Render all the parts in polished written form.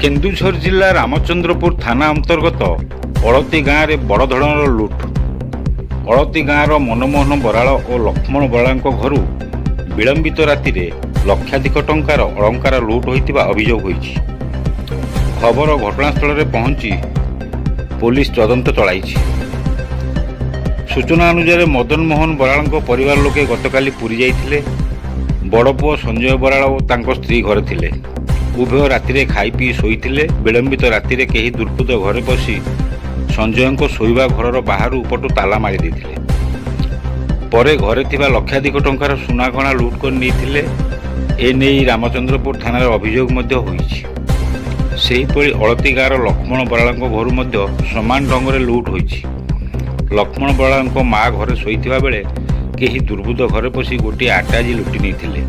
केन्दुझर जिला रामचंद्रपुर थाना अंतर्गत अलती गाँव में बड़ धरणर लुट। अलती गाँवर मनमोहन बराड़ और लक्ष्मण बराड़ घर विलंबित राति लक्षाधिक टंकार अलंकार लुट होता अभियोग होईछि। खबर घटनास्थल में पहुंची पुलिस तदंत चलाई। सूचना अनुसार मदन मोहन बराड़ परिवार लोके गतकाली पुरी जाइथिले। बड़ पुओ संजय बराड़ और तांको स्त्री घरे थिले। उभय राति खाई पी शोइथिले। विलंबित राति केही दुर्बृत्त घरे पशि संजय को शोइबा घरर बाहर उपटू ताला मारी देथिले। परे घरे थिबा लक्षाधिक टंकार सुनागहना लुट कर नेइथिले। एने रामचंद्रपुर थाना अभियोग मध्य होईछि। सेहीपरि अलती गाँवर लक्ष्मण बराड़ घर मध्य समान ढंग से लुट होईछि। लक्ष्मण बराड़ माँ घरे शोइथिबा बेले केही दुर्बृत्त घरे पशि गोटे आटाजी लुटि नेइथिले,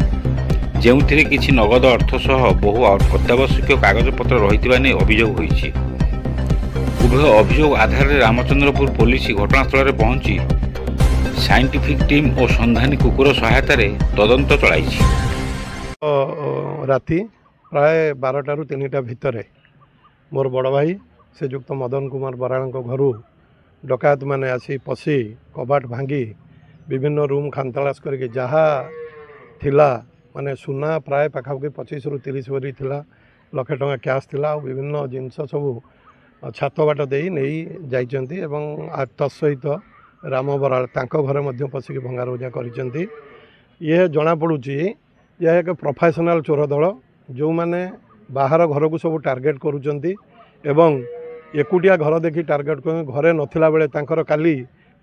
जेउथिरे किछि नगद अर्थ सह बहु अत्यावश्यक कागजपत्र रहिथिबा नै अभियोग होईछि। उभय अभियोग आधार में रामचंद्रपुर पुलिस घटनास्थल में पहुंची साइंटिफिक टीम और संधानी कुकुर सहायता तदंत चलाइछि। राति प्राय 12टा रु 3टा भितर मोर बड़ भाई से युक्त मदन कुमार बराड़ घर डकायत माने आसी पशि कबाट भांगी विभिन्न रूम खानतलाश करके जहाँ थिला माने सुना प्राय पाखापाखि 25 रु 30 भरी थिला, लक्षे टंका कैश थिला और विभिन्न जिनस सब छात बाट दे नहीं जाइछन्ती एवं तत्सहित राम बराड़ तांको घरे मध्य पशिकी भंगारुजा करिसेंती। ये जना पड़ुची यह एक प्रोफेशनल चोर दल जो माने बाहर घर को सब टार्गेट करुचंती एवं एकुटिया घर देखी टार्गेट कर घरे नथिला बेले तांकर काली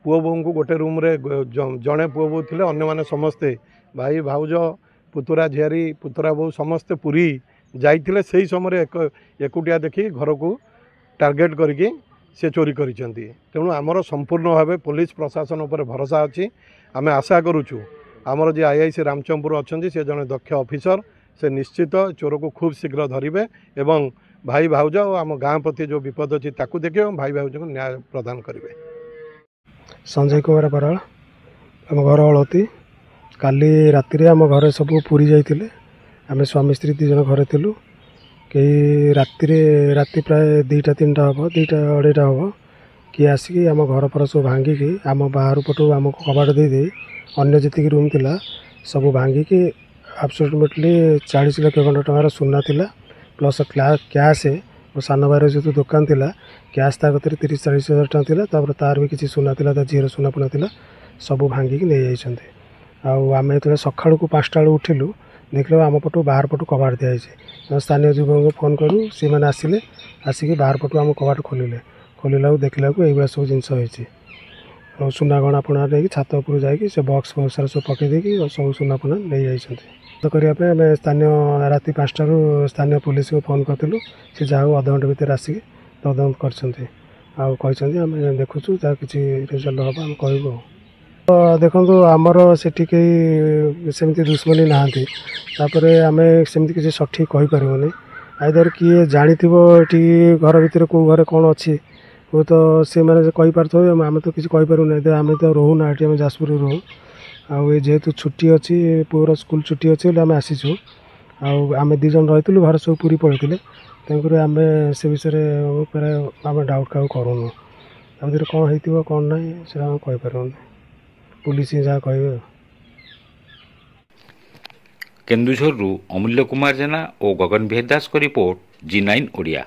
पुओ बोऊ को गोटे रूम रे जड़े पुओ बोऊ थिले, अन्य माने समस्ते भाई भाउज पुतुरा झियारी पुतुरा बोऊ समस्ते पुरी जाइथिले। सेही समय एकुटिया देखी घर को टार्गेट करके से चोरी करिसेंती। तेणु आमर संपूर्ण भाव पुलिस प्रशासन उपर भरोसा अच्छी। आम आशा करुचु आमर जे आईआईसी रामचंद्रपुर अच्छा से जड़े दक्ष ऑफिसर से निश्चित चोर को खूब शीघ्र धरिबे एवं भाई भाउज और आम गाँ प्रति जो विपद अच्छी ताकू देखिए भाई भाउज को न्याय प्रदान करेंगे। संजय कुमार बराड़ आम घर अलती काली राति आम घर सब पूरी जाइए। आम स्वामी स्त्री 2 जन घरे थिलु। कई राति प्राय 2टा 3टा हम 2टा 2.5 हम किए आसिक आम घर पर सब भांगिकी आम बाहर पटू आमको कबाट दे अन्य जी रूम थिला सब भांगिकी आब्सोल्युटली 40 लाख खंड टंकार सुना थिला प्लस कैश और सान भाई जो दुकान थिला कैश ता कते 30-40 हज़ार टंका थिला। तापर तार भी किसी सुना थिला ता झीर सुना पुना थिला सब भांगिकी नहीं जाइछन्ते। आम जो सकाळ को 5टा बेलू उठिलु देखल आम पटू बाहर पटू कबाट दिखाई। स्थानीय युवक को फोन करूँ सी मैंने आसिले आसिक बाहर पटू आम कबाट खोलिला देखला ये सब जिनस हो सुना गणा पुणा नहीं छात उपर जाकि से बक्स बक्स सब पकईदे सब सुना पुना नहीं जाइए करने आम स्थानीय राति 5टा स्थानीय पुलिस को फोन करूँ सी जहाँ अध घंटे भितर आसिक तदंत कर देखुचु जहाँ किसी रिजल्ट हम आम कहूँ। देखो आमर से सेमती दुश्मनी नहांती आम सेमती किसी सठिक कहीपरूनी आइदर किए जानी ये घर भितर कौ घरे कौन अच्छी वो तो सी मैंने कहीपे आम तो किसी कहीपरूना आम तो रोना ये आम जाजपुर रोहू आए जेहेतु छुट्टी अच्छी पुअर स्कूल छुट्टी अच्छी आम आसीचु आम 2 जन रही घर सब पूरी पड़े तेणुक आम से विषय आम डाउट क्या करूँ कौन हो कौन ना से कहीपरूनी पुलिस जहाँ कहे। केन्दुझर अमूल्य कुमार जेना और गगन भेदास को रिपोर्ट G9 ओडिया।